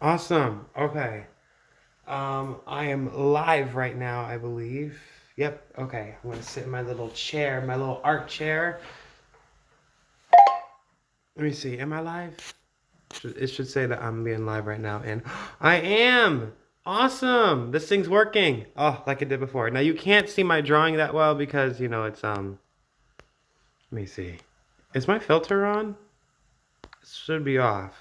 Awesome. Okay. I am live right now, I believe. Yep. Okay. I'm gonna sit in my little chair, my little art chair. Let me see. Am I live? It should say that I'm being live right now, and I am. Awesome. This thing's working. Oh, like it did before. Now you can't see my drawing that well because it's. Let me see. Is my filter on? It should be off.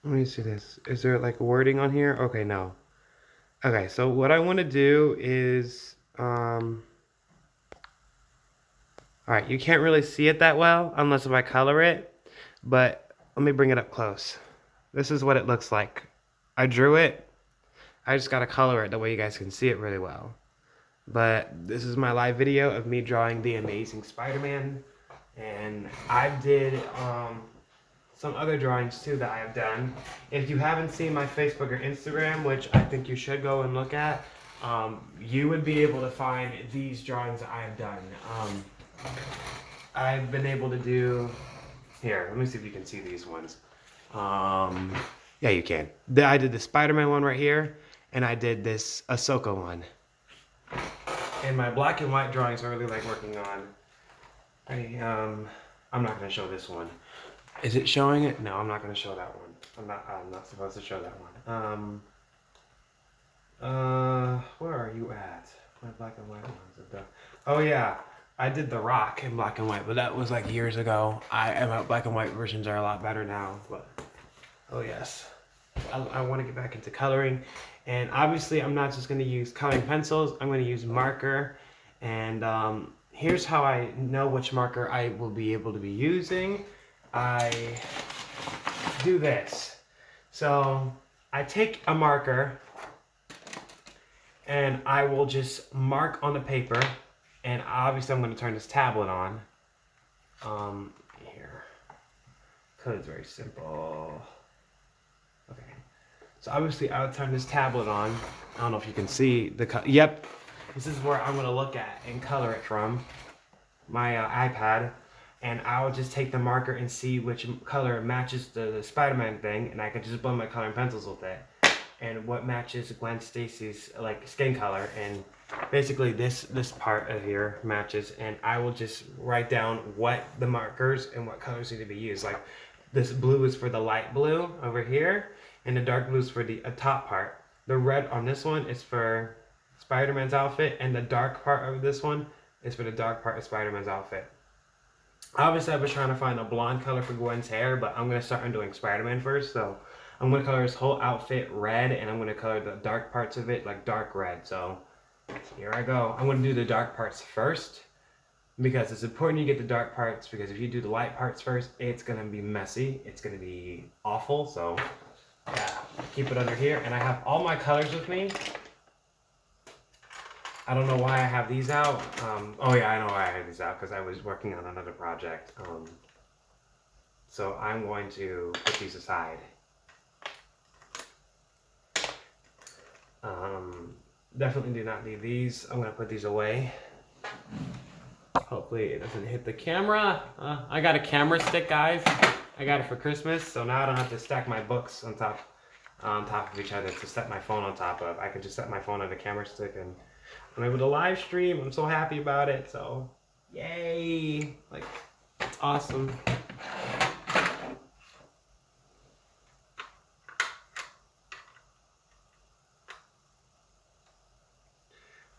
Let me see this. Is there like wording on here? Okay, no. Okay, so what I want to do is, all right, you can't really see it that well unless if I color it, but let me bring it up close. This is what it looks like. I drew it. I just got to color it the way you guys can see it really well. But this is my live video of me drawing the Amazing Spider-Man, and I did some other drawings too that I have done. If you haven't seen my Facebook or Instagram, which I think you should go and look at, you would be able to find these drawings that I have done. I've been able to do, here, let me see if you can see these ones. Yeah, you can. I did the Spider-Man one right here, and I did this Ahsoka one. And my black and white drawings I really like working on. I'm not gonna show this one. Is it showing it? No, I'm not gonna show that one. I'm not supposed to show that one. Where are you at? My black and white ones are done. Oh yeah, I did The Rock in black and white, but that was like years ago. My black and white versions are a lot better now, but oh yes. I want to get back into coloring, and obviously I'm not just going to use coloring pencils. I'm going to use marker, and here's how I know which marker I will be able to be using. I do this. So I take a marker and I will just mark on the paper, and obviously I'm going to turn this tablet on. Here, because it's very simple. Okay. So obviously I would turn this tablet on. I don't know if you can see the yep. This is where I'm gonna look at and color it from my iPad, and I'll just take the marker and see which color matches the Spider-Man thing, and I can just blend my coloring pencils with it, and what matches Gwen Stacy's like skin color, and basically this part of here matches, and I will just write down what the markers and what colors need to be used. Like this blue is for the light blue over here, and the dark blue is for the top part. The red on this one is for Spider-Man's outfit, and the dark part of this one is for the dark part of Spider-Man's outfit. Obviously, I was trying to find a blonde color for Gwen's hair, but I'm going to start on doing Spider-Man first. So I'm going to color his whole outfit red, and I'm going to color the dark parts of it like dark red. So here I go. I'm going to do the dark parts first, because it's important you get the dark parts, because if you do the light parts first, it's going to be messy. It's going to be awful. So yeah, keep it under here. And I have all my colors with me. I don't know why I have these out. Oh yeah, I know why I have these out, because I was working on another project. So I'm going to put these aside. Definitely do not need these. I'm going to put these away. Hopefully it doesn't hit the camera. I got a camera stick, guys. I got it for Christmas, so now I don't have to stack my books on top of each other to set my phone on top of. I can just set my phone on the camera stick, and I'm able to live stream. I'm so happy about it. So yay, like it's awesome.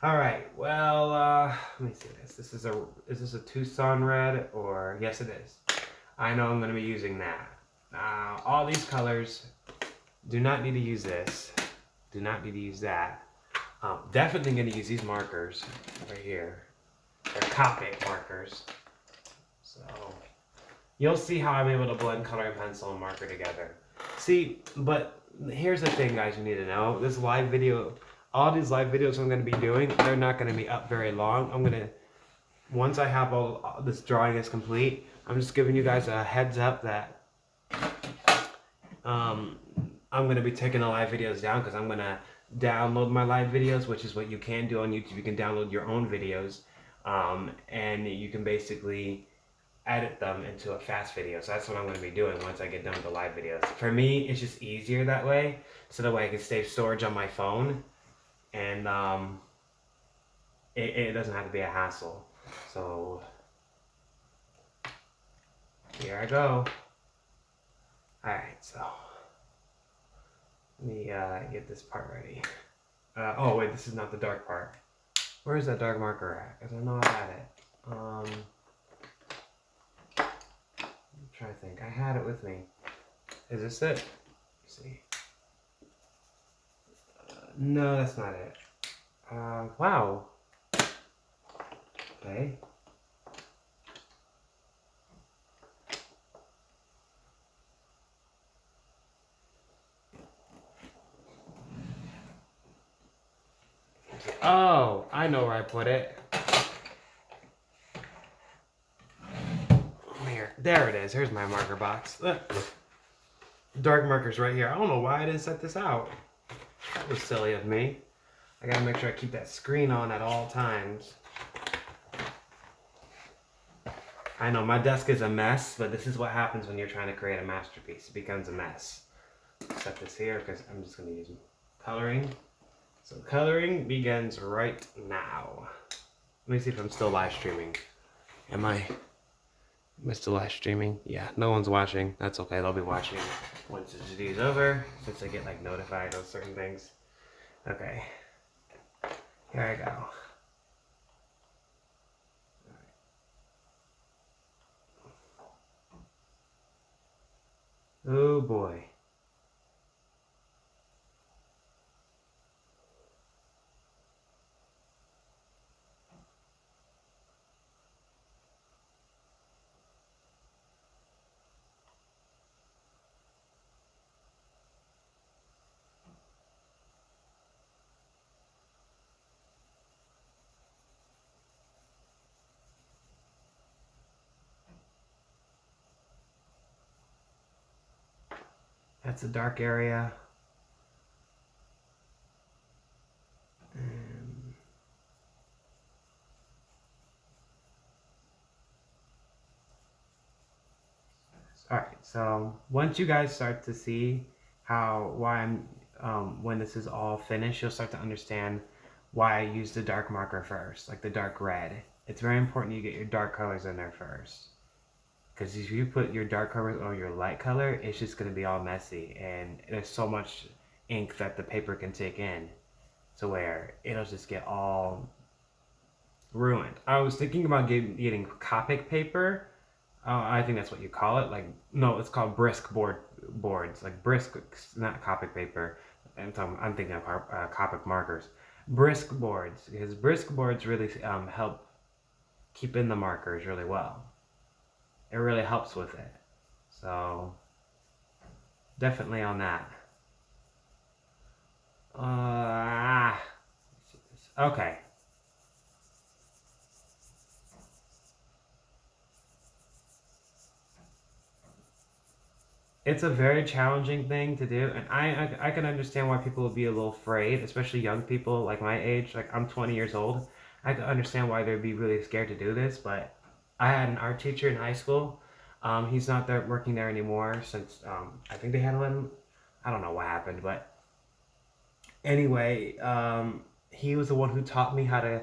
All right, well, let me see this. Is this a Tucson red, or yes it is. I know I'm gonna be using that. Now, all these colors, do not need to use this. Do not need to use that. Definitely gonna use these markers right here. They're Copic markers. So, you'll see how I'm able to blend coloring pencil and marker together. See, but here's the thing, guys, you need to know. This live video, all these live videos I'm going to be doing, they're not going to be up very long. Once I have all this drawing is complete, I'm just giving you guys a heads up that I'm going to be taking the live videos down, because I'm going to download my live videos, which is what you can do on YouTube. You can download your own videos. and you can basically edit them into a fast video. So that's what I'm going to be doing once I get done with the live videos. For me, it's just easier that way, so that way I can save storage on my phone, and it doesn't have to be a hassle. So here I go. Alright, so let me get this part ready. Oh wait, this is not the dark part. Where is that dark marker at? Because I know I had it. I'm trying to think. I had it with me. Is this it? Let's see. No, that's not it. Wow. Okay. Oh, I know where I put it. Here, there it is. Here's my marker box. Dark marker's right here. I don't know why I didn't set this out. That was silly of me. I gotta make sure I keep that screen on at all times. I know my desk is a mess, but this is what happens when you're trying to create a masterpiece. It becomes a mess. Set this here because I'm just gonna use coloring. So coloring begins right now. Let me see if I'm still live streaming. Am I still live streaming? Yeah, no one's watching. That's okay, they'll be watching once this video's over, since I get like notified of certain things. Okay, here I go. Oh boy. That's a dark area. Alright, so once you guys start to see why I'm, when this is all finished, you'll start to understand why I use the dark marker first, like the dark red. It's very important you get your dark colors in there first. Because if you put your dark colors or your light color, it's just going to be all messy. And there's so much ink that the paper can take in to where it'll just get all ruined. I was thinking about getting Copic paper. I think that's what you call it. Like, no, it's called brisk boards. Like brisk, not Copic paper. I'm thinking of Copic markers. Brisk boards, because brisk boards really help keep in the markers really well. It really helps with it. So definitely on that. Okay. It's a very challenging thing to do, and I can understand why people would be a little afraid, especially young people like my age. Like, I'm 20 years old. I can understand why they'd be really scared to do this, but I had an art teacher in high school. He's not there working there anymore since I think they had him. I don't know what happened, but anyway, he was the one who taught me how to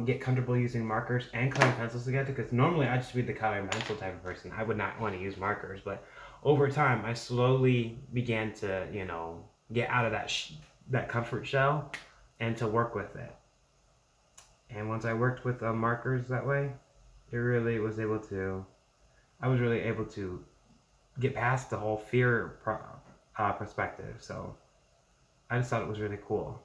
get comfortable using markers and coloring pencils together, because normally I just be the coloring pencil type of person. I would not want to use markers, but over time I slowly began to, get out of that comfort shell and to work with it. And once I worked with markers that way, I was really able to get past the whole fear perspective. So I just thought it was really cool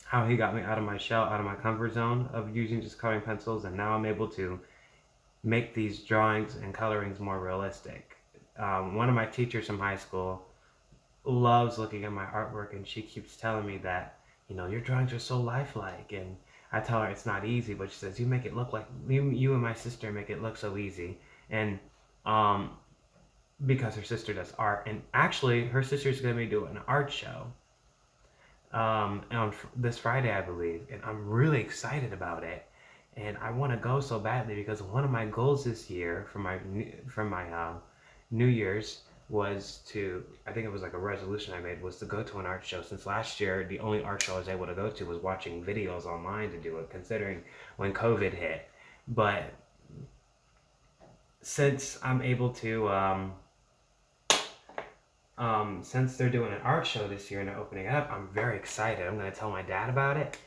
how he got me out of my shell, out of my comfort zone of using just coloring pencils, and now I'm able to make these drawings and colorings more realistic. One of my teachers from high school loves looking at my artwork, and she keeps telling me that, your drawings are so lifelike, and I tell her it's not easy, but she says, you make it look like, you and my sister make it look so easy. And because her sister does art, and actually her sister's going to be doing an art show on this Friday, I believe, and I'm really excited about it. and I want to go so badly because one of my goals this year for my New Year's was to, I think it was like a resolution I made, was to go to an art show. Since last year, the only art show I was able to go to was watching videos online to do it, considering when COVID hit. But since I'm able to, since they're doing an art show this year and they're opening it up, I'm very excited. I'm going to tell my dad about it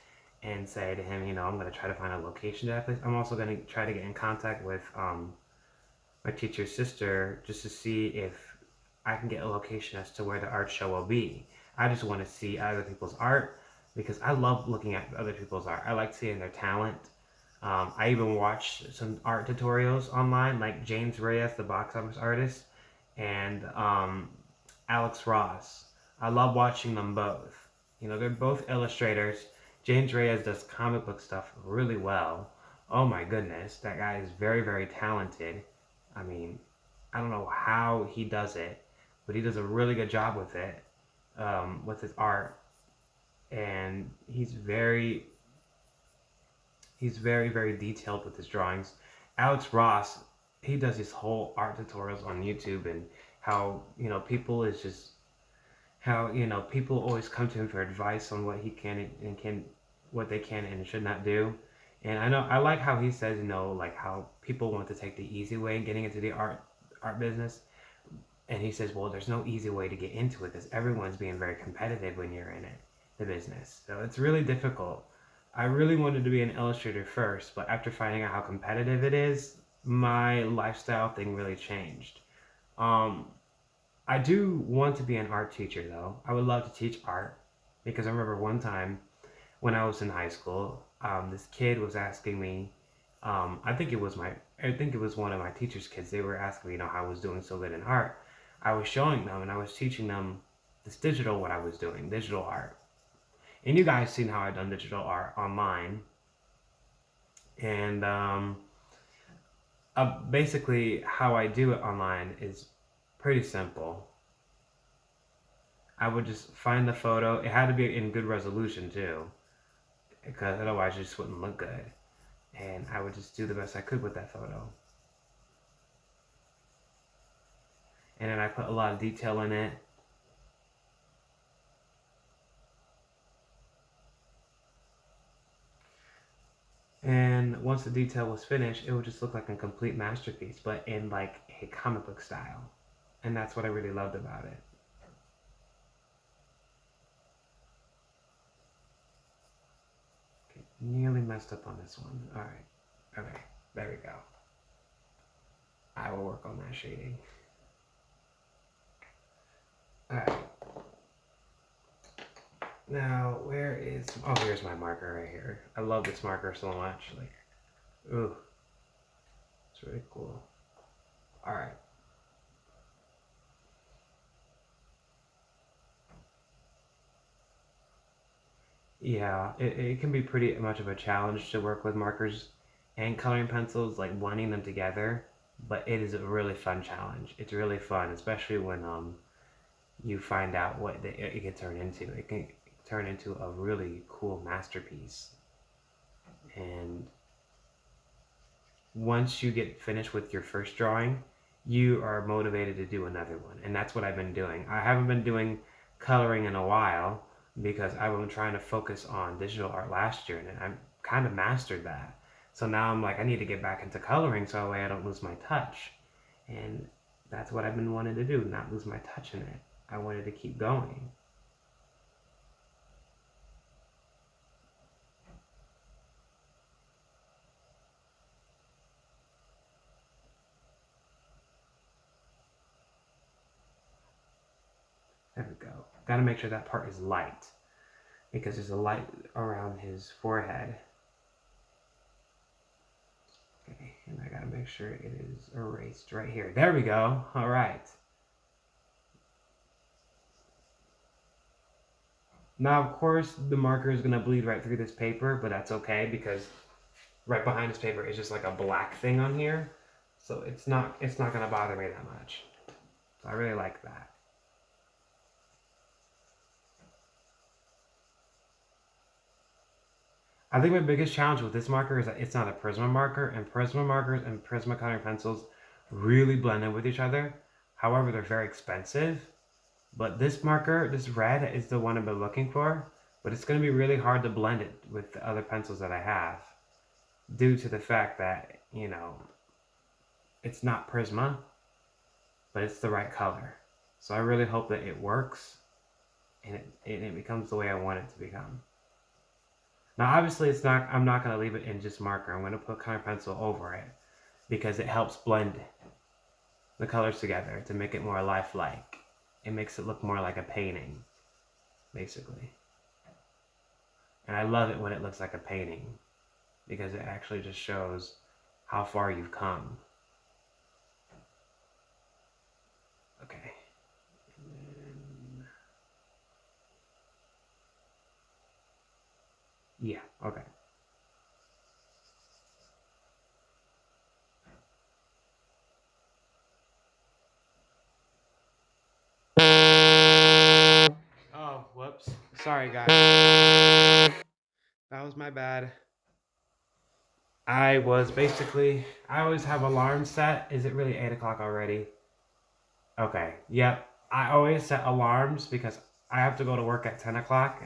and say to him, I'm going to try to find a location to that place. I'm also going to try to get in contact with my teacher's sister just to see if I can get a location as to where the art show will be. I just want to see other people's art because I love looking at other people's art. I like seeing their talent. I even watched some art tutorials online, like James Reyes, the box office artist, and Alex Ross. I love watching them both. They're both illustrators. James Reyes does comic book stuff really well. Oh my goodness, that guy is very, very talented. I mean, I don't know how he does it, but he does a really good job with it, with his art. And he's very, very detailed with his drawings. Alex Ross, he does his whole art tutorials on YouTube, and how, people is just, how, people always come to him for advice on what he what they can and should not do. And I like how he says, like how people want to take the easy way in getting into the art business. And he says, well, there's no easy way to get into it because everyone's being very competitive when you're in the business. So it's really difficult. I really wanted to be an illustrator first, but after finding out how competitive it is, my lifestyle thing really changed. I do want to be an art teacher though. I would love to teach art because I remember one time when I was in high school, this kid was asking me, I think it was one of my teacher's kids. They were asking me, how I was doing so good in art. I was showing them and I was teaching them this what I was doing, digital art. And you guys seen how I've done digital art online. And basically how I do it online is pretty simple. I would just find the photo. It had to be in good resolution too, because otherwise it just wouldn't look good. And I would just do the best I could with that photo. And then I put a lot of detail in it. And once the detail was finished, it would just look like a complete masterpiece, but in like a comic book style. And that's what I really loved about it. Okay, nearly messed up on this one. All right. Okay, there we go. I will work on that shading. All right. Now, where is... Oh, here's my marker right here. I love this marker so much. Like, ooh. It's really cool. Alright. Yeah, it can be pretty much of a challenge to work with markers and coloring pencils, like blending them together. But it is a really fun challenge. It's really fun, especially when you find out what it can turn into. It can turn into a really cool masterpiece. And once you get finished with your first drawing, you are motivated to do another one. And that's what I've been doing. I haven't been doing coloring in a while because I've been trying to focus on digital art last year, and I've kind of mastered that. So now I'm like, I need to get back into coloring so that way I don't lose my touch. And that's what I've been wanting to do, not lose my touch in it. I wanted to keep going. There we go. Gotta make sure that part is light, because there's a light around his forehead. Okay, and I gotta make sure it is erased right here. There we go. All right. Now, of course, the marker is gonna bleed right through this paper, but that's okay because right behind this paper is just like a black thing on here, so it's not gonna bother me that much. So I really like that. I think my biggest challenge with this marker is that it's not a Prisma marker, and Prisma markers and Prisma coloring pencils really blend in with each other. However, they're very expensive. But this marker, this red, is the one I've been looking for. But it's going to be really hard to blend it with the other pencils that I have, due to the fact that, you know, it's not Prisma, but it's the right color. So I really hope that it works and it becomes the way I want it to become. Now, obviously, I'm not going to leave it in just marker. I'm going to put color pencil over it because it helps blend the colors together to make it more lifelike. It makes it look more like a painting, basically. And I love it when it looks like a painting because it actually just shows how far you've come. Okay. Yeah, okay. Oh, whoops. Sorry, guys. That was my bad. I always have alarms set. Is it really 8 o'clock already? Okay, yep. I always set alarms because I have to go to work at 10 o'clock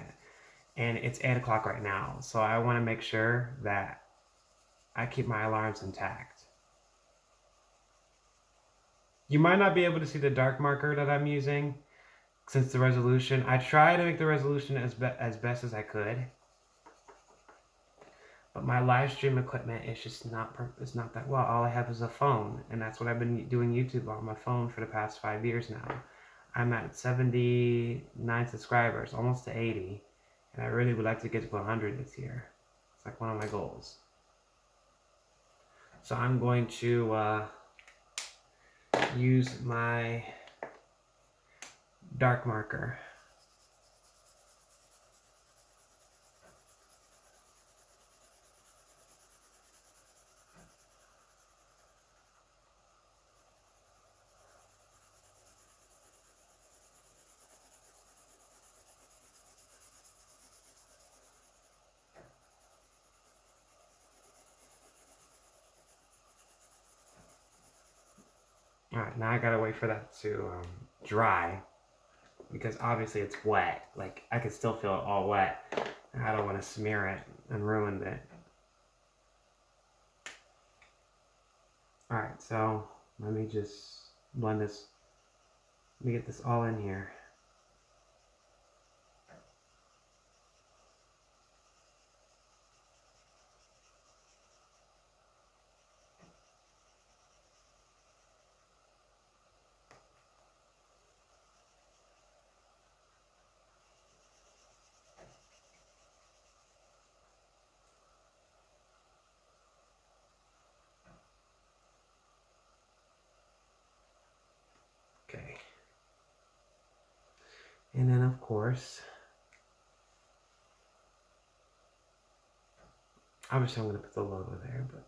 and it's 8 o'clock right now. So I want to make sure that I keep my alarms intact. You might not be able to see the dark marker that I'm using since the resolution. I try to make the resolution as best as I could. But my live stream equipment is just not that well. All I have is a phone, and that's what I've been doing YouTube on my phone for the past 5 years now. I'm at 79 subscribers, almost to 80, and I really would like to get to 100 this year. It's like one of my goals. So I'm going to use my dark marker. Alright, now I gotta wait for that to dry because obviously it's wet. Like, I can still feel it all wet. And I don't want to smear it and ruin it. Alright, so let me just blend this. Let me get this all in here. Okay. And then, of course, obviously I'm going to put the logo there, but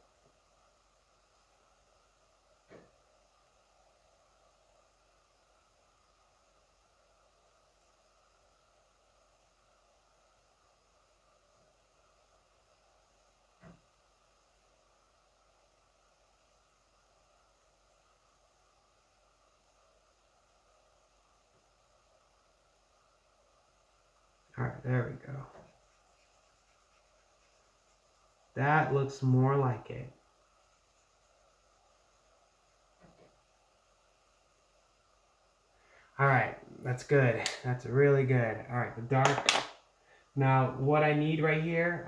alright, there we go. That looks more like it. Alright, that's good. That's really good. Alright, the dark. Now, what I need right here,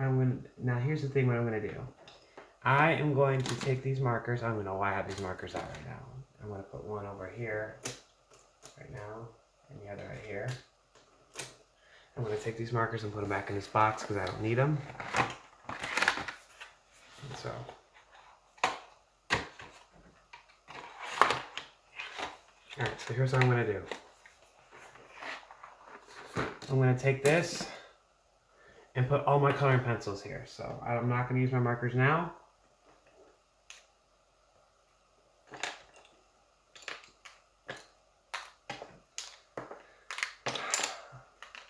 now here's the thing what I'm going to do. I am going to take these markers. I don't know why I have these markers out right now. I'm going to put one over here right now and the other right here. I'm going to take these markers and put them back in this box because I don't need them. And so, alright, so here's what I'm going to do. I'm going to take this and put all my coloring pencils here. So I'm not going to use my markers now.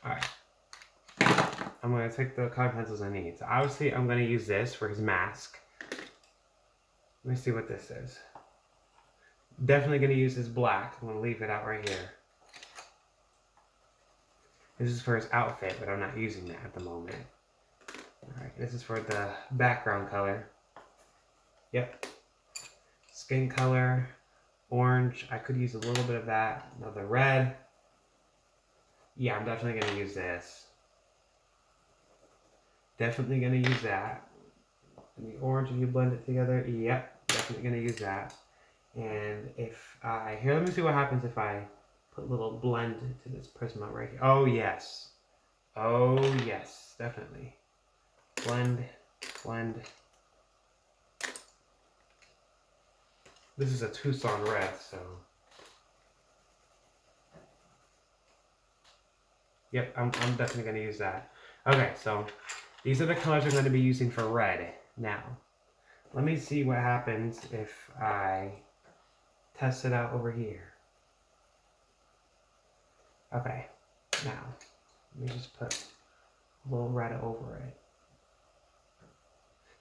Alright. I'm going to take the colored pencils I need. So obviously I'm going to use this for his mask. Let me see what this is. Definitely going to use his black. I'm going to leave it out right here. This is for his outfit, but I'm not using that at the moment. Alright, this is for the background color. Yep. Skin color. Orange. I could use a little bit of that. Another red. Yeah, I'm definitely going to use this. Definitely going to use that. And the orange, if you blend it together, yep, definitely going to use that. And if I, here, let me see what happens if I put a little blend to this Prisma right here. Oh, yes. Oh, yes, definitely. Blend, blend. This is a Tucson red, so. Yep, I'm definitely going to use that. Okay, so these are the colors I'm going to be using for red. Now, let me see what happens if I test it out over here. Okay, now, let me just put a little red over it.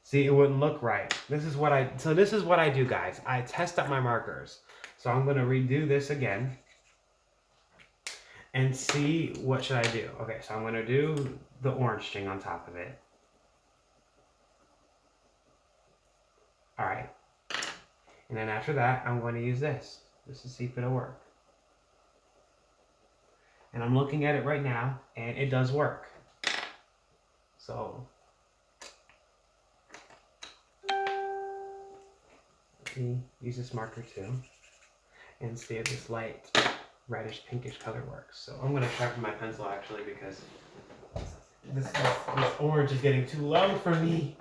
See, it wouldn't look right. This is what I do, guys. I test out my markers. So I'm going to redo this again and see what should I do. Okay, so I'm going to do the orange thing on top of it. All right. And then after that, I'm going to use this just to see if it'll work. And I'm looking at it right now, and it does work. So let me use this marker too and see if this light reddish pinkish color works. So I'm going to sharpen my pencil actually because this orange is getting too low for me.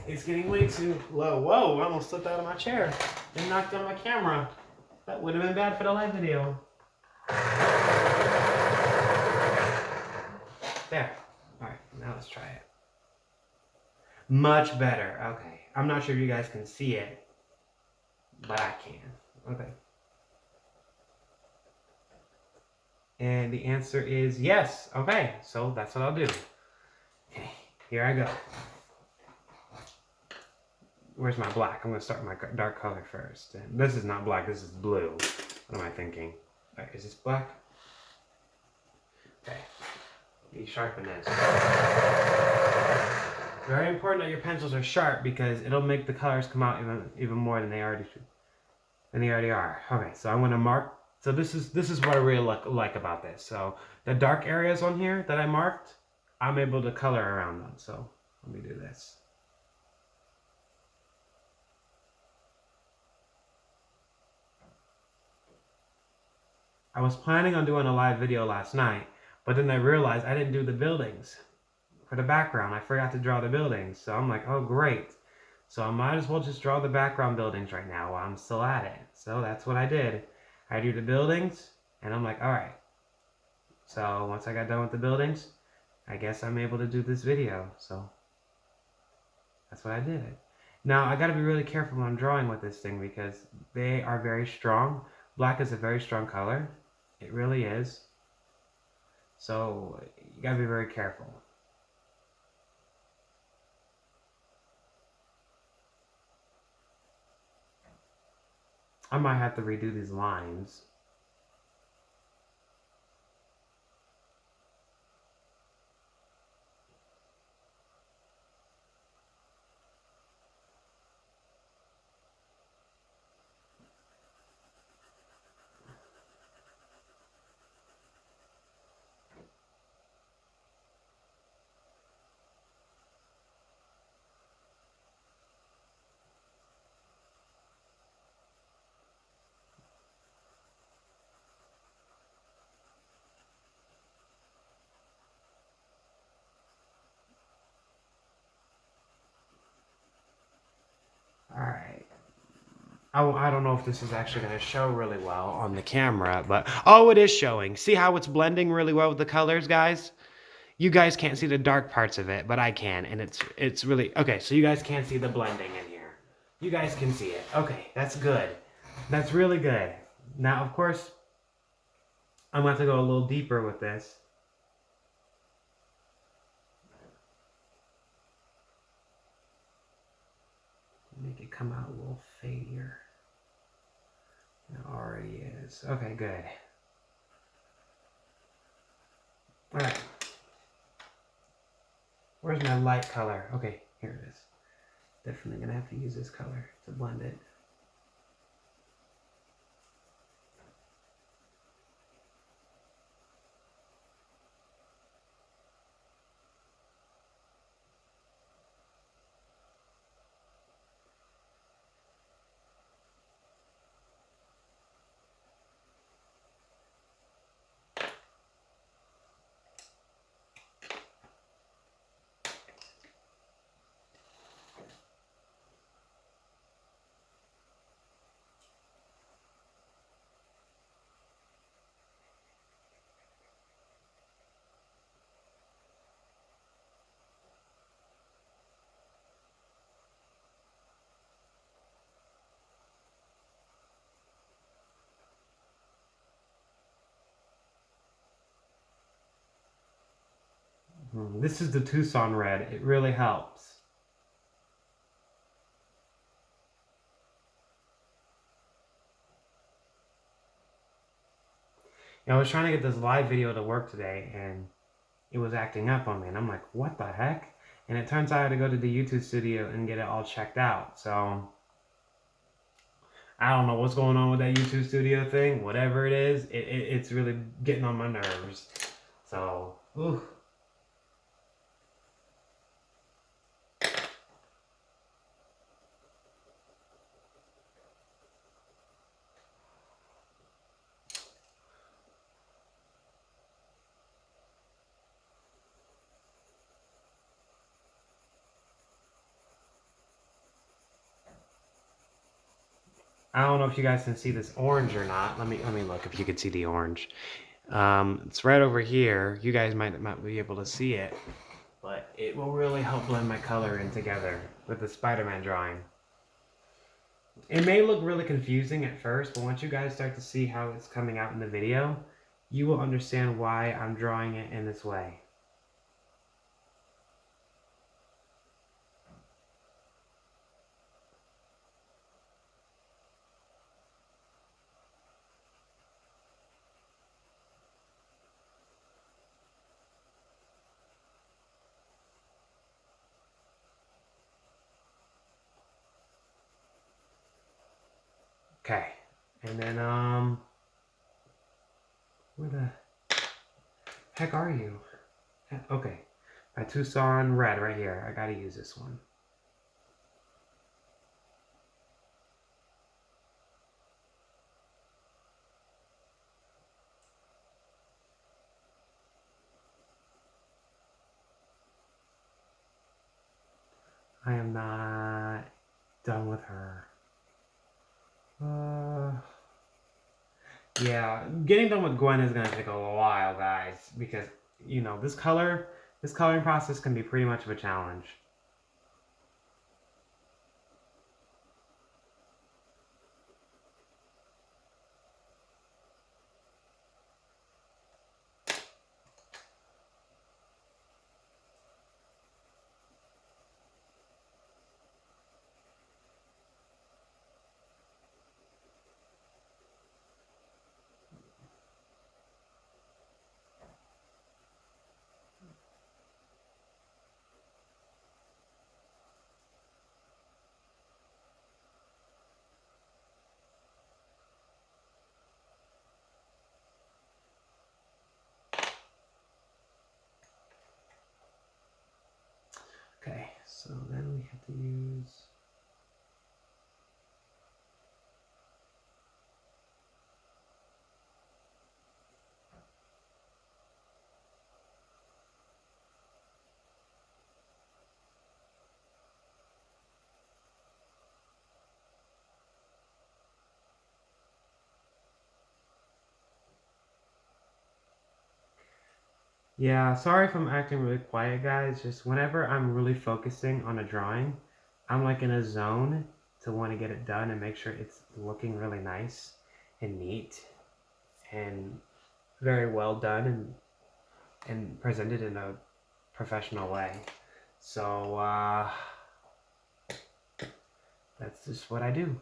It's getting way too low. Whoa, I almost slipped out of my chair and knocked down my camera. That would have been bad for the live video. There. Alright, now let's try it. Much better. Okay. I'm not sure if you guys can see it, but I can. Okay. And the answer is yes. Okay, so that's what I'll do. Okay, here I go. Where's my black? I'm going to start with my dark color first. And this is not black, this is blue. What am I thinking? All right, is this black? Okay. You sharpen this. Very important that your pencils are sharp because it'll make the colors come out even more than they already are. Okay, so I'm gonna mark. So this is what I really like about this. So the dark areas on here that I marked, I'm able to color around them. So let me do this. I was planning on doing a live video last night, but then I realized I didn't do the buildings for the background. I forgot to draw the buildings. So I'm like, oh, great. So I might as well just draw the background buildings right now while I'm still at it. So that's what I did. I drew the buildings, and I'm like, all right. So once I got done with the buildings, I guess I'm able to do this video. So that's what I did. Now, I got to be really careful when I'm drawing with this thing because they are very strong. Black is a very strong color. It really is. So you gotta be very careful. I might have to redo these lines. Alright. I don't know if this is actually going to show really well on the camera, but oh, it is showing. See how it's blending really well with the colors, guys? You guys can't see the dark parts of it, but I can, and it's really... Okay, so you guys can't see the blending in here. You guys can see it. Okay, that's good. That's really good. Now, of course, I'm going to have to go a little deeper with this. Make it come out a little fadier. It already is. Okay, good. Alright. Where's my light color? Okay, here it is. Definitely gonna have to use this color to blend it. This is the Tucson red. It really helps. I was trying to get this live video to work today, and it was acting up on me, and I'm like, what the heck? And it turns out I had to go to the YouTube studio and get it all checked out. So I don't know what's going on with that YouTube studio thing. Whatever it is, it's really getting on my nerves. So, ooh. I don't know if you guys can see this orange or not. Let me look if you can see the orange. It's right over here. You guys might be able to see it, but it will really help blend my color in together with the Spider-Man drawing. It may look really confusing at first, but once you guys start to see how it's coming out in the video, you will understand why I'm drawing it in this way. Okay, and then, where the heck are you? Okay, my Tucson red right here. I gotta use this one. I am not done with her. Yeah, getting done with Gwen is gonna take a while, guys, because you know this coloring process can be pretty much of a challenge. Okay, so then we have to use. Yeah, sorry if I'm acting really quiet, guys. Just whenever I'm really focusing on a drawing, I'm like in a zone to want to get it done and make sure it's looking really nice and neat and very well done and presented in a professional way. So, that's just what I do.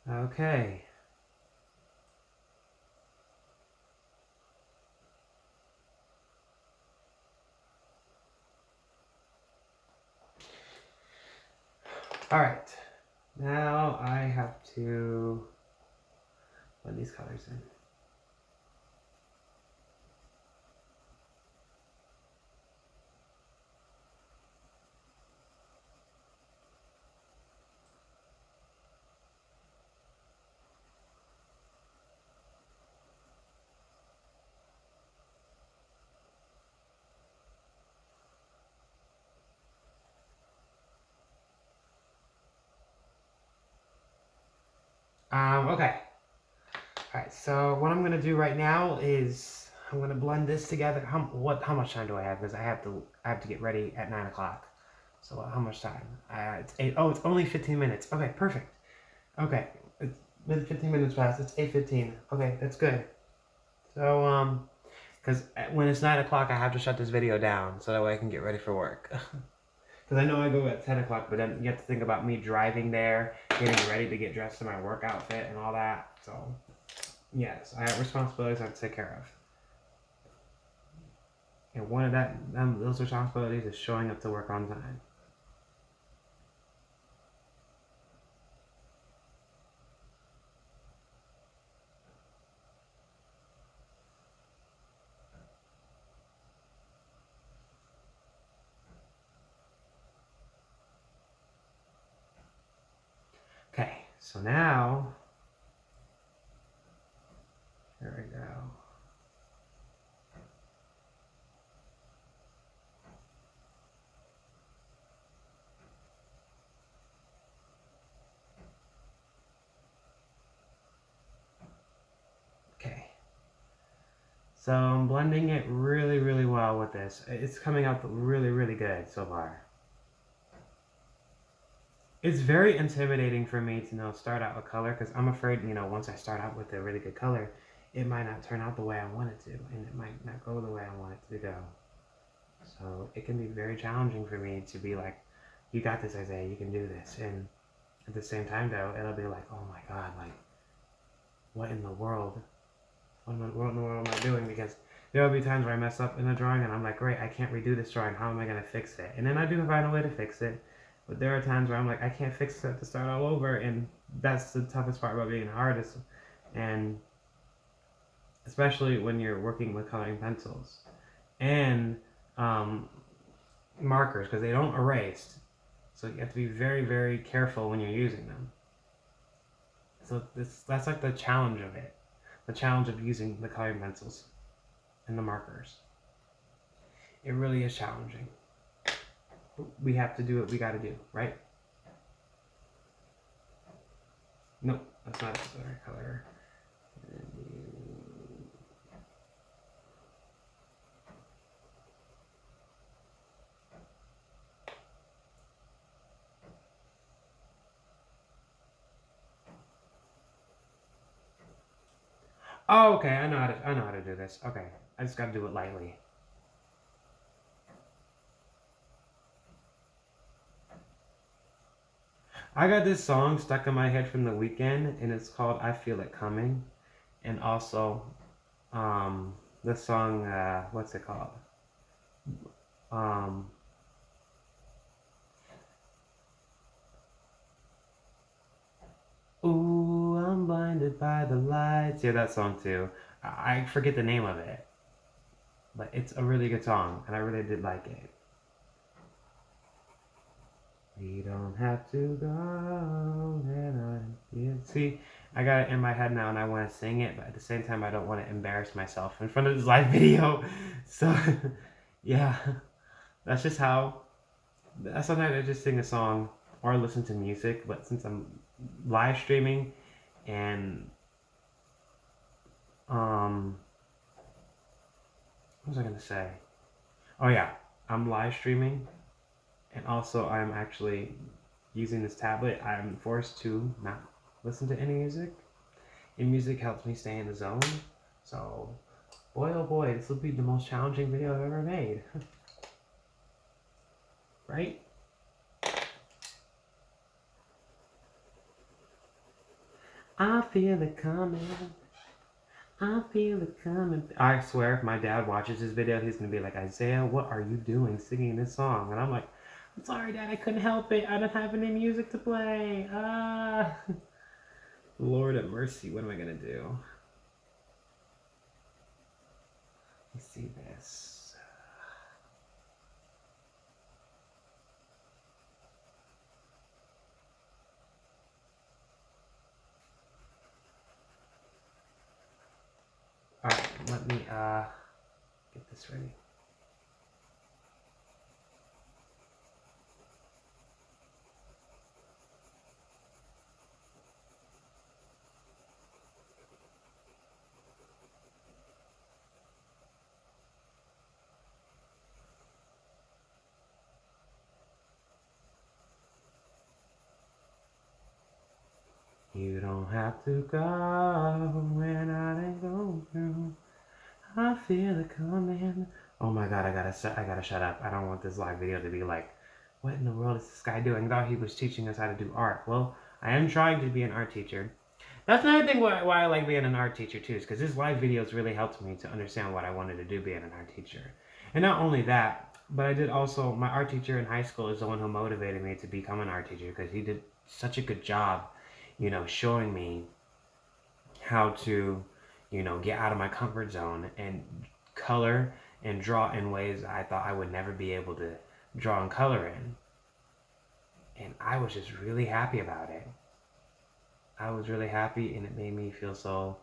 Okay. All right. Now I have to blend these colors in. Okay. All right, so what I'm gonna do right now is I'm gonna blend this together. How much time do I have? Because I have to get ready at 9 o'clock. So how much time? It's 8. Oh, it's only 15 minutes. Okay, perfect. Okay, it's been 15 minutes past. It's 8:15. Okay, that's good. So because when it's 9 o'clock, I have to shut this video down so that way I can get ready for work. Because I know I go at 10 o'clock, but then you have to think about me driving there, getting ready to get dressed in my work outfit and all that. So, yes, I have responsibilities I have to take care of. And one of those responsibilities is showing up to work on time. Okay, so now, here we go. Okay. So I'm blending it really, really well with this. It's coming out really, really good so far. It's very intimidating for me to start out with color because I'm afraid, once I start out with a really good color, it might not turn out the way I want it to, and it might not go the way I want it to go. So it can be very challenging for me to be like, you got this, Isaiah, you can do this. And at the same time, though, it'll be like, oh my God, like, what in the world? What in the world am I doing? Because there'll be times where I mess up in a drawing and I'm like, great, I can't redo this drawing. How am I going to fix it? And then I do find a way to fix it. But there are times where I'm like, I can't fix it to start all over. And that's the toughest part about being an artist. And especially when you're working with coloring pencils and markers, because they don't erase. So you have to be very, very careful when you're using them. So that's like the challenge of it. The challenge of using the coloring pencils and the markers. It really is challenging. We have to do what we got to do, right? Nope, that's not the right color. Oh, okay, I know how to do this. Okay, I just got to do it lightly. I got this song stuck in my head from the weekend, and it's called "I Feel It Coming," and also, the song, what's it called? Ooh, I'm blinded by the lights. Yeah, that song too. I forget the name of it, but it's a really good song, and I really did like it. We don't have to go. See, I got it in my head now and I want to sing it, but at the same time I don't want to embarrass myself in front of this live video. So yeah, that's just how. Sometimes I just sing a song or listen to music, but since I'm live streaming and what was I gonna say? Oh yeah, I'm live streaming and also I'm actually using this tablet. I'm forced to not listen to any music. And music helps me stay in the zone. So, boy oh boy, this will be the most challenging video I've ever made. Right? I feel it coming. I feel it coming. I swear, if my dad watches this video, he's gonna be like, Isaiah, what are you doing singing this song? And I'm like, I'm sorry, Dad, I couldn't help it. I don't have any music to play. Lord have mercy, what am I gonna do? Let's see this. Alright, let me get this ready. You don't have to go when I ain't going through. I feel it coming. Oh my god, I gotta shut up. I don't want this live video to be like, what in the world is this guy doing? I thought he was teaching us how to do art. Well, I am trying to be an art teacher. That's another thing why I like being an art teacher too, is because this live videos really helped me to understand what I wanted to do being an art teacher. And not only that, but I did also, my art teacher in high school is the one who motivated me to become an art teacher because he did such a good job, you know, showing me how to, you know, get out of my comfort zone and color and draw in ways I thought I would never be able to draw and color in. And I was just really happy about it. I was really happy and it made me feel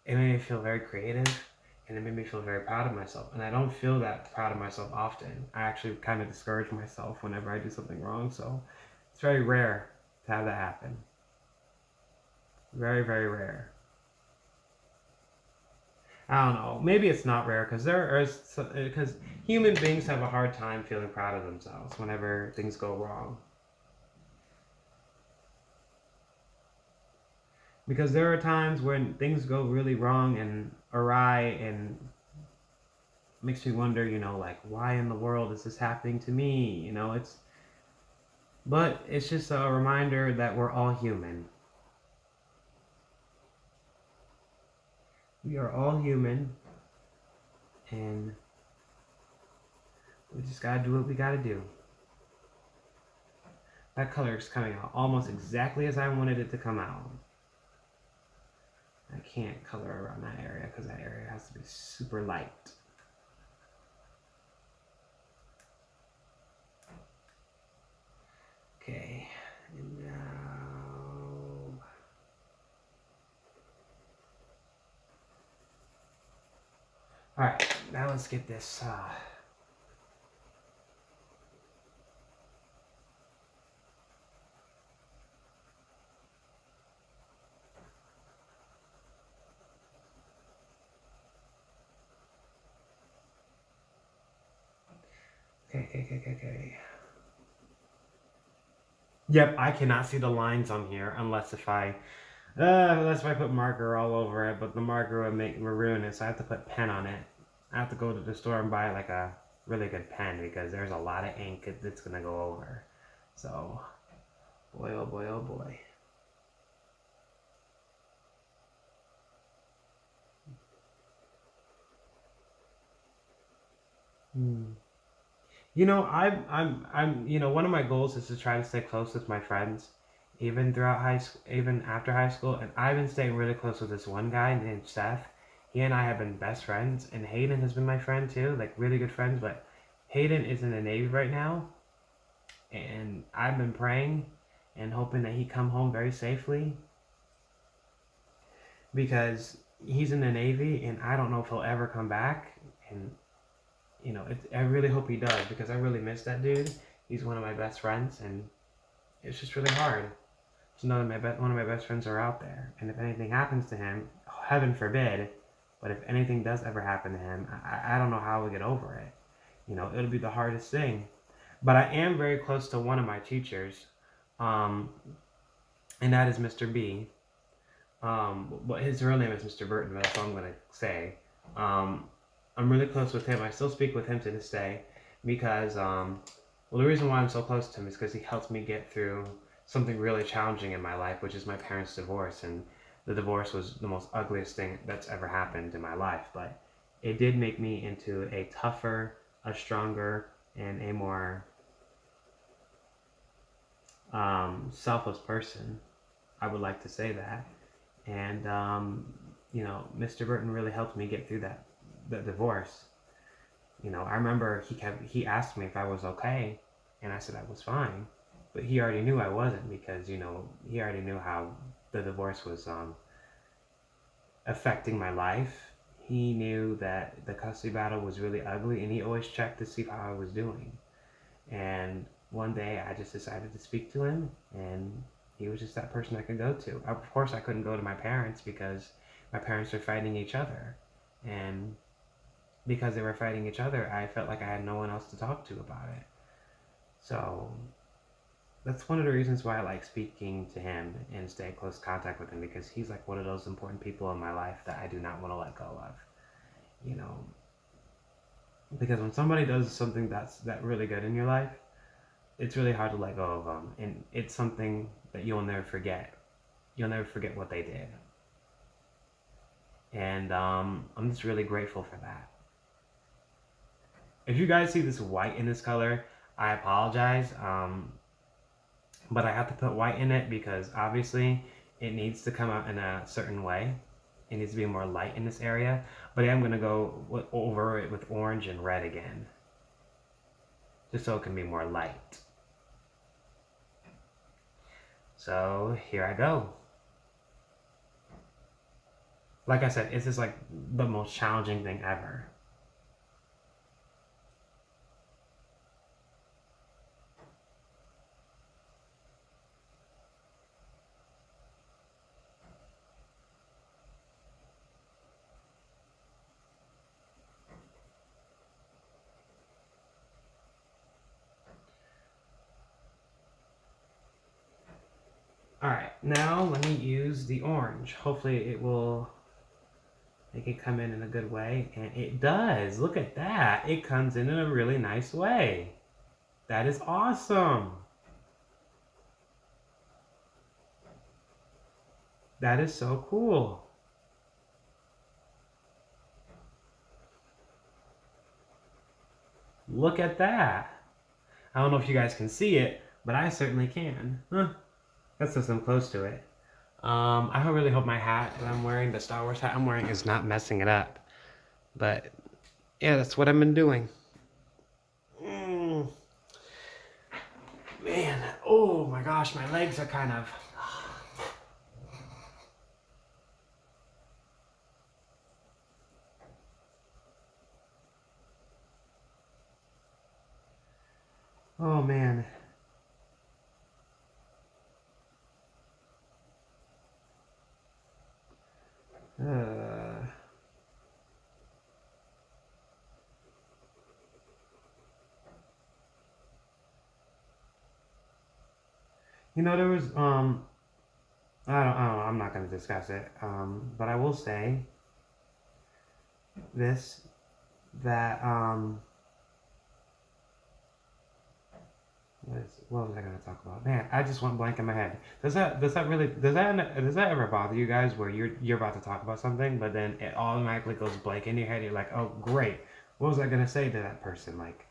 very creative and it made me feel very proud of myself. And I don't feel that proud of myself often. I actually kind of discourage myself whenever I do something wrong. So it's very rare to have that happen. Very, very rare. I don't know. Maybe it's not rare because human beings have a hard time feeling proud of themselves whenever things go wrong. Because there are times when things go really wrong and awry and makes me wonder, you know, like, why in the world is this happening to me? You know, but it's just a reminder that we're all human. We are all human, and we just gotta do what we gotta do. That color is coming out almost exactly as I wanted it to come out. I can't color around that area because that area has to be super light. Okay, and now... Alright, now let's get this Okay. Yep, I cannot see the lines on here unless if I put marker all over it, but the marker would ruin it, so I have to put pen on it. I have to go to the store and buy like a really good pen because there's a lot of ink that's gonna go over. So, boy, oh boy, oh boy. You know, you know, one of my goals is to try to stay close with my friends, even throughout even after high school. And I've been staying really close with this one guy named Seth. He and I have been best friends, and Hayden has been my friend too, like really good friends. But Hayden is in the Navy right now, and I've been praying and hoping that he come home very safely. because he's in the Navy, and I don't know if he'll ever come back. And I really hope he does, because I really miss that dude. He's one of my best friends, and it's just really hard to know that one of my best friends are out there. And if anything happens to him, heaven forbid, but if anything does ever happen to him, I don't know how we'll get over it. It'll be the hardest thing. But I am very close to one of my teachers, and that is Mr. B. But his real name is Mr. Burton, but that's all I'm going to say. I'm really close with him. I still speak with him to this day because, the reason why I'm so close to him is because he helped me get through something really challenging in my life, which is my parents' divorce. And the divorce was the most ugliest thing that's ever happened in my life. But it did make me into a tougher, a stronger, and a more selfless person. I would like to say that. And, Mr. Burton really helped me get through the divorce. I remember he asked me if I was okay, and I said I was fine. But he already knew I wasn't, because, he already knew how the divorce was affecting my life. He knew that the custody battle was really ugly, and he always checked to see how I was doing. And one day I just decided to speak to him, and he was just that person I could go to. Of course, I couldn't go to my parents because my parents were fighting each other. And because they were fighting each other, I felt like I had no one else to talk to about it. So that's one of the reasons why I like speaking to him and stay in close contact with him, because he's like one of those important people in my life that I do not want to let go of. Because when somebody does something that's really good in your life, it's really hard to let go of them, and it's something that you'll never forget. You'll never forget what they did. And I'm just really grateful for that. If you guys see this white in this color, I apologize. But I have to put white in it because obviously it needs to come out in a certain way. It needs to be more light in this area. But I'm going to go over it with orange and red again, just so it can be more light. So here I go. Like I said, this is like the most challenging thing ever. Alright, now let me use the orange. Hopefully it will make it come in a good way. And it does. Look at that. It comes in a really nice way. That is awesome. That is so cool. Look at that. I don't know if you guys can see it, but I certainly can. That's just I'm close to it. I really hope my hat that I'm wearing, the Star Wars hat I'm wearing, is not messing it up. But yeah, that's what I've been doing. Man, oh my gosh, my legs are kind of... Oh man. There was I don't know, I'm not going to discuss it. But I will say this, that what was I going to talk about? Man, I just went blank in my head. Does that ever bother you guys, where you're about to talk about something, but then it automatically goes blank in your head? You're like, oh great, what was I going to say to that person? Like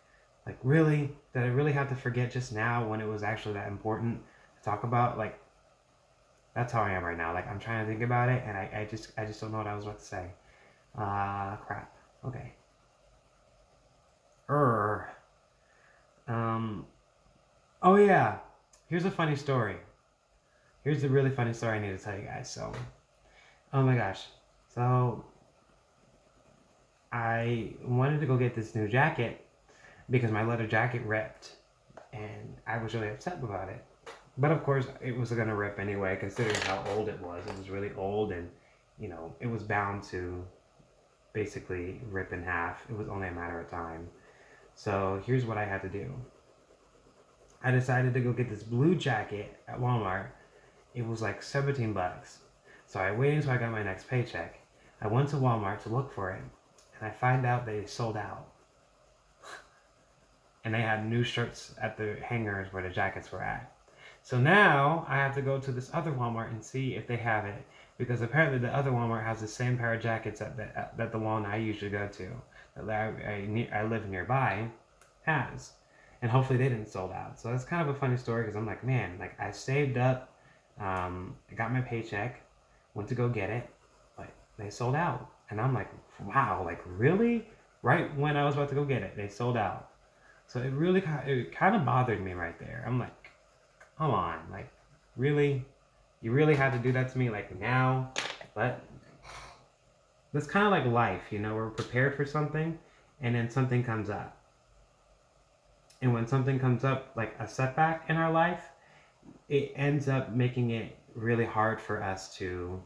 really, did I really have to forget just now when it was actually that important to talk about? Like, that's how I am right now. Like, I'm trying to think about it, and I just don't know what I was about to say. Crap. Okay. Oh yeah. Here's a funny story. Here's a really funny story I need to tell you guys. So, Oh my gosh. So I wanted to go get this new jacket because my leather jacket ripped, and I was really upset about it. But of course, it was gonna rip anyway, considering how old it was. It was really old, and it was bound to basically rip in half. It was only a matter of time. So here's what I had to do. I decided to go get this blue jacket at Walmart. It was like 17 bucks. So I waited until I got my next paycheck. I went to Walmart to look for it, and I find out they sold out. And they had new shirts at the hangers where the jackets were at. So now I have to go to this other Walmart and see if they have it, because apparently the other Walmart has the same pair of jackets that the one I usually go to, that I live nearby, has. And hopefully they didn't sold out. So that's kind of a funny story, because I'm like, man, like I saved up, I got my paycheck, went to go get it, but they sold out. And I'm like, wow, like really? Right when I was about to go get it, they sold out. So it kind of bothered me right there. I'm like, come on, like really? You really had to do that to me like now? But that's kind of like life, we're prepared for something, and then something comes up. And when something comes up, like a setback in our life, it ends up making it really hard for us to,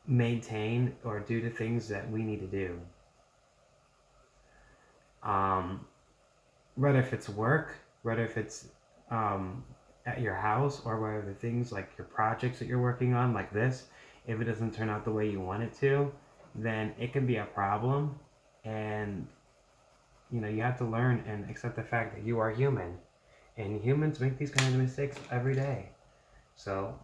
maintain or do the things that we need to do. Whether if it's work, whether if it's at your house, or whether the things like your projects that you're working on, like this, if it doesn't turn out the way you want it to, then it can be a problem. And you have to learn and accept the fact that you are human, and humans make these kind of mistakes every day. So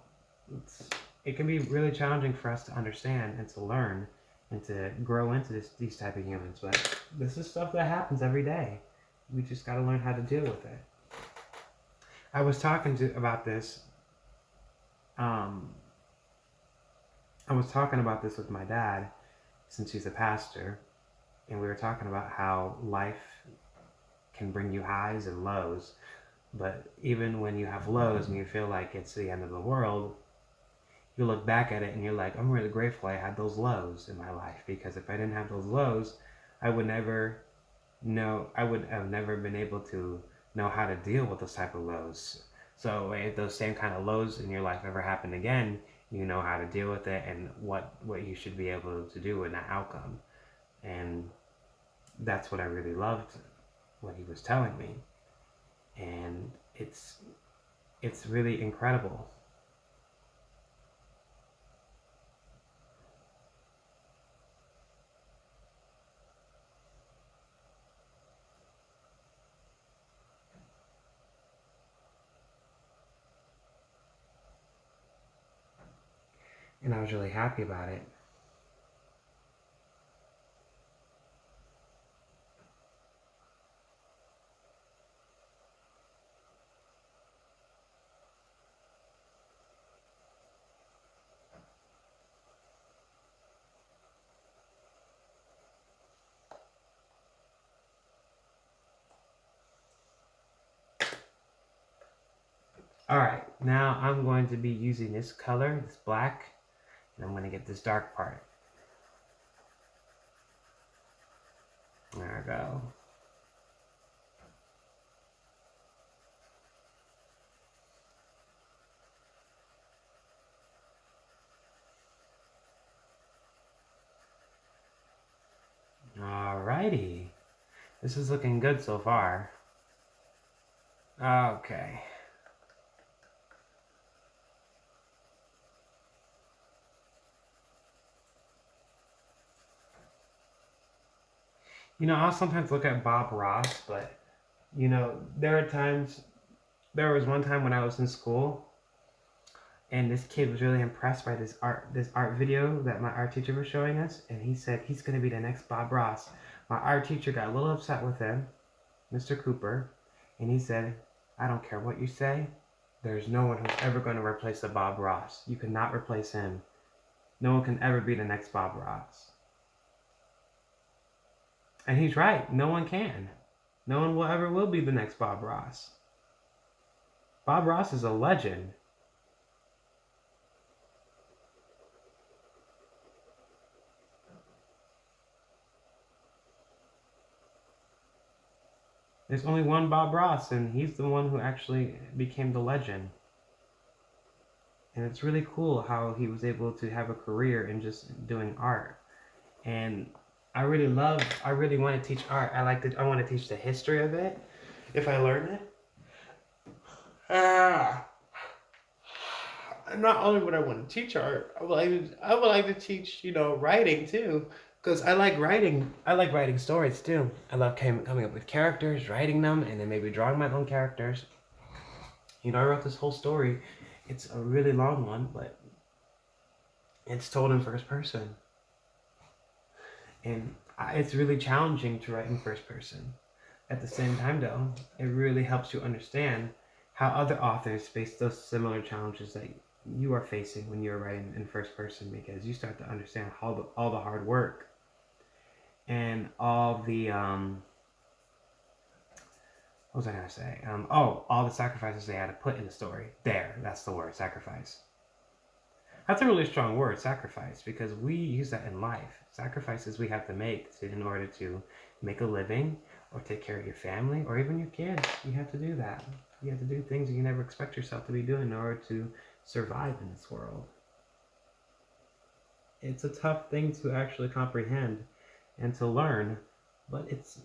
it can be really challenging for us to understand and to learn and to grow into these type of humans. But this is stuff that happens every day. We just got to learn how to deal with it. I was talking about this. I was talking about this with my dad, since he's a pastor, and we were talking about how life can bring you highs and lows. But even when you have lows and you feel like it's the end of the world, you look back at it and you're like, I'm really grateful I had those lows in my life, because if I didn't have those lows, I would have never been able to know how to deal with those type of lows. So if those same kind of lows in your life ever happen again, you know how to deal with it and what you should be able to do in that outcome. And that's what I really loved, what he was telling me. And it's really incredible. And I was really happy about it. Alright, now I'm going to be using this color, this black, and I'm going to get this dark part. There we go. Alrighty. This is looking good so far. Okay. I'll sometimes look at Bob Ross, but, there was one time when I was in school, and this kid was really impressed by this art video that my art teacher was showing us, and he said he's going to be the next Bob Ross. My art teacher got a little upset with him, Mr. Cooper, and he said, I don't care what you say, there's no one who's ever going to replace the Bob Ross. You cannot replace him. No one can ever be the next Bob Ross. And he's right. No one can. No one will be the next Bob Ross. Bob Ross is a legend. There's only one Bob Ross, and he's the one who actually became the legend. And it's really cool how he was able to have a career in just doing art. And I really want to teach art. I want to teach the history of it if I learn it. Not only would I want to teach art, I would like to teach, writing too. Because I like writing. I like writing stories too. I love coming up with characters, writing them, and then maybe drawing my own characters. I wrote this whole story. It's a really long one, but it's told in first person. And it's really challenging to write in first person. At the same time, though, it really helps you understand how other authors face those similar challenges that you are facing when you're writing in first person, because you start to understand all the hard work and all the what was I gonna say? All the sacrifices they had to put in the story. That's the word, sacrifice. That's a really strong word, sacrifice, because we use that in life. Sacrifices we have to make in order to make a living, or take care of your family, or even your kids. You have to do that. You have to do things you never expect yourself to be doing in order to survive in this world. It's a tough thing to actually comprehend and to learn, but it's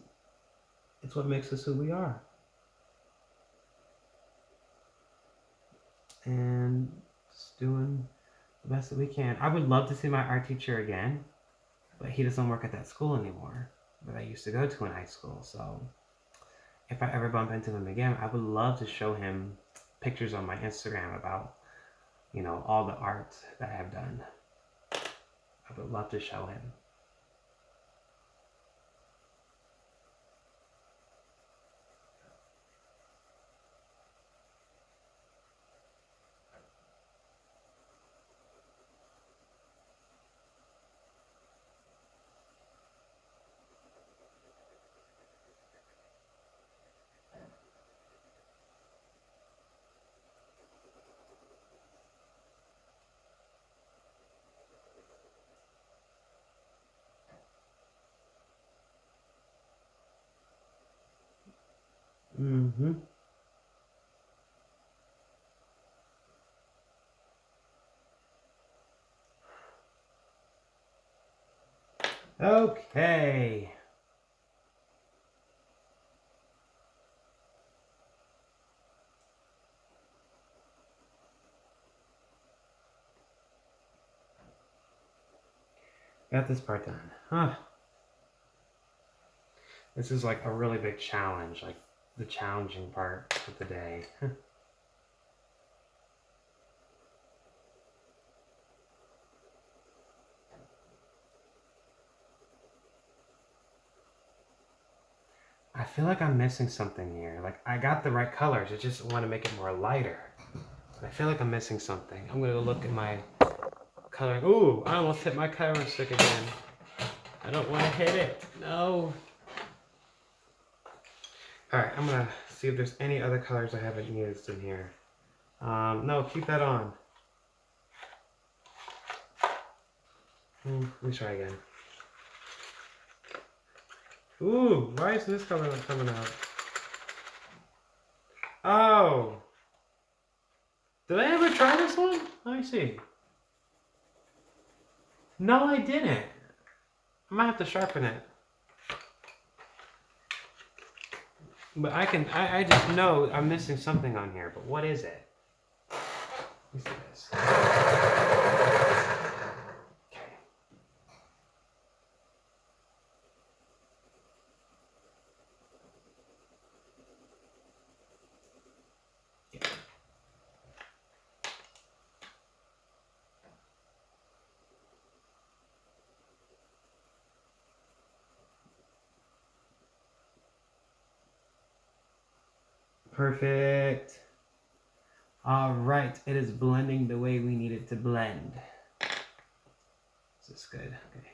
what makes us who we are. And just doing the best that we can. I would love to see my art teacher again, but he doesn't work at that school anymore that I used to go to in high school. So if I ever bump into him again, I would love to show him pictures on my Instagram about, all the art that I have done. I would love to show him. Mm-hmm. Okay. Got this part done. Huh. This is like a really big challenge, like the challenging part of the day. I feel like I'm missing something here. Like, I got the right colors, I just want to make it more lighter. But I feel like I'm missing something. I'm gonna go look at my coloring. Ooh, I almost hit my coloring stick again. I don't want to hit it. No. Alright, I'm gonna see if there's any other colors I haven't used in here. No, keep that on. Let me try again. Ooh, why is this color not coming out? Oh! Did I ever try this one? Let me see. No, I didn't. I might have to sharpen it. But I just know I'm missing something on here, but what is it? Let me see this. Okay. Yeah. Perfect. All right, it is blending the way we need it to blend. Is this good? Okay.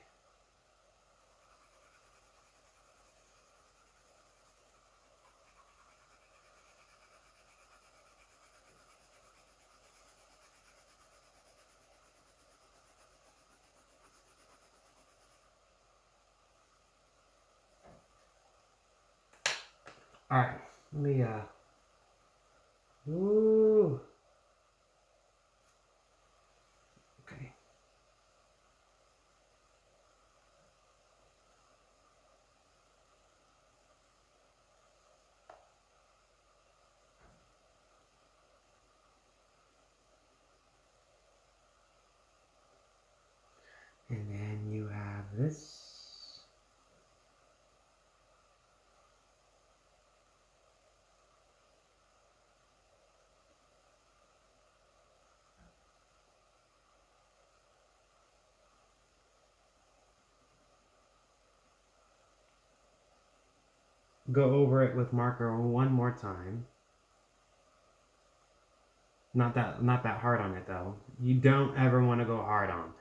Alright, let me, ooh. Okay. And then you have this. Go over it with marker one more time. Not that hard on it though. You don't ever want to go hard on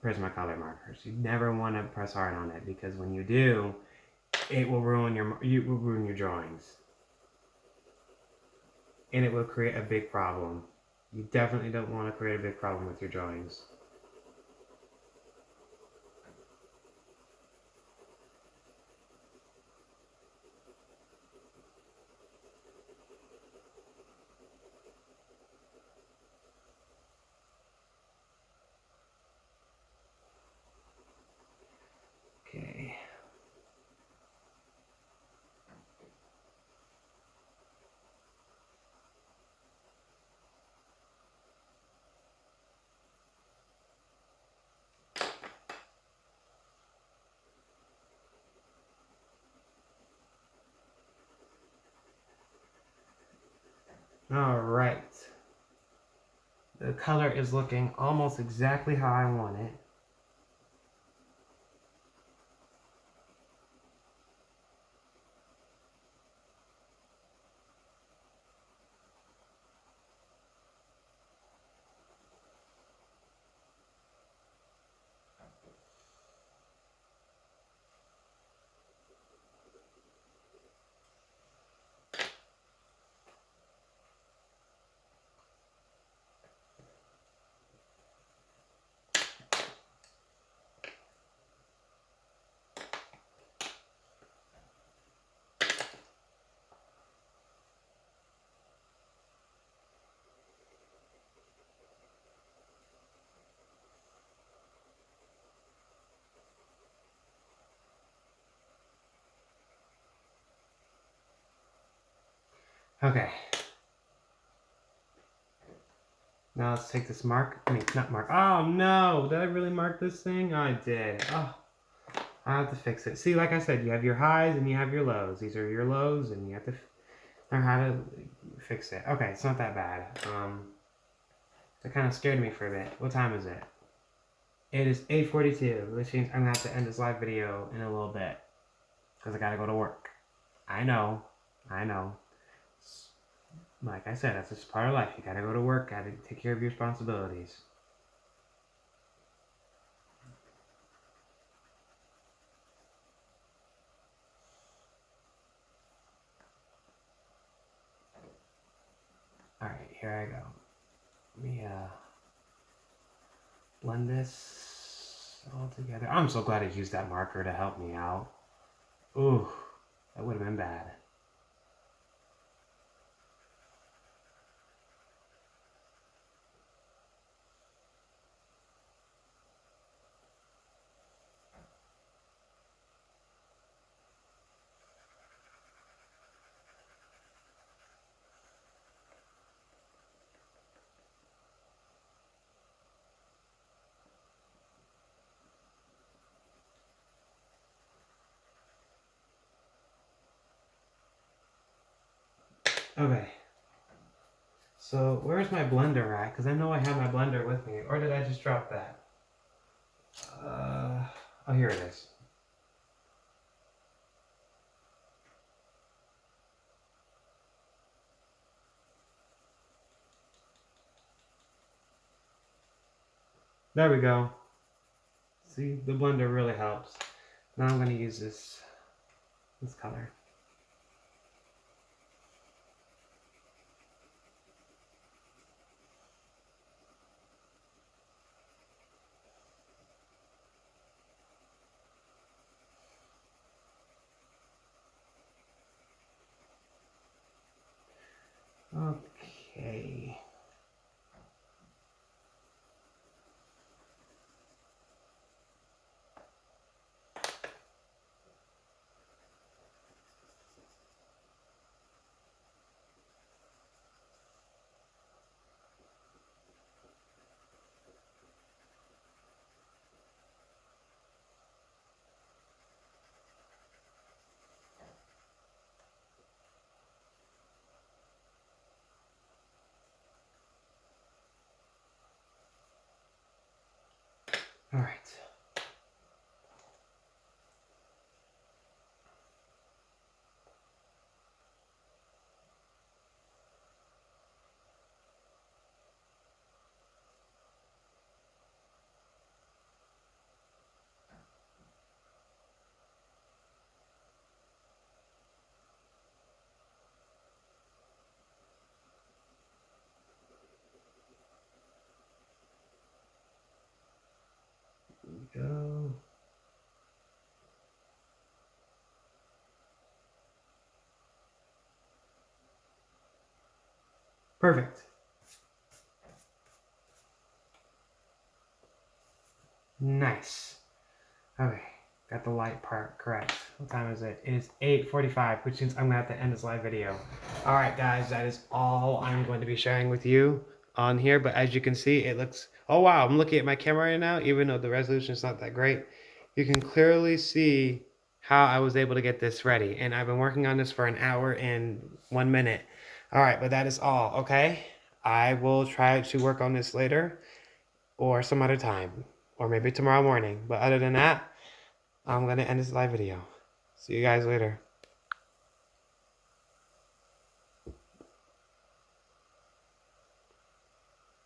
Prismacolor markers. You never want to press hard on it because when you do, it will ruin your drawings. And it will create a big problem. You definitely don't want to create a big problem with your drawings. Okay. All right. The color is looking almost exactly how I want it. Okay. Now let's take this not mark. Oh no, did I really mark this thing? I did. Oh, I have to fix it. See, like I said, you have your highs and you have your lows. These are your lows and you have to learn how to fix it. Okay, it's not that bad. That kind of scared me for a bit. What time is it? It is 8:42, which means I'm gonna have to end this live video in a little bit. Because I gotta go to work. I know. Like I said, that's just part of life. You gotta go to work, gotta take care of your responsibilities. Alright, here I go. Let me blend this all together. I'm so glad I used that marker to help me out. Ooh, that would have been bad. Okay. So, where's my blender at? Because I know I have my blender with me. Or did I just drop that? Oh, here it is. There we go. See, the blender really helps. Now I'm going to use this color. Okay. All right. Here we go. Perfect. Nice. Okay, got the light part correct. What time is it? It is 8:45, which means I'm gonna have to end this live video. All right, guys, that is all I'm going to be sharing with you on here. But as you can see, it looks. Oh wow, I'm looking at my camera right now. Even though the resolution is not that great, you can clearly see how I was able to get this ready. And I've been working on this for an hour and 1 minute. All right, but that is all. Okay, I will try to work on this later or some other time, or maybe tomorrow morning. But other than that, I'm going to end this live video. See you guys later.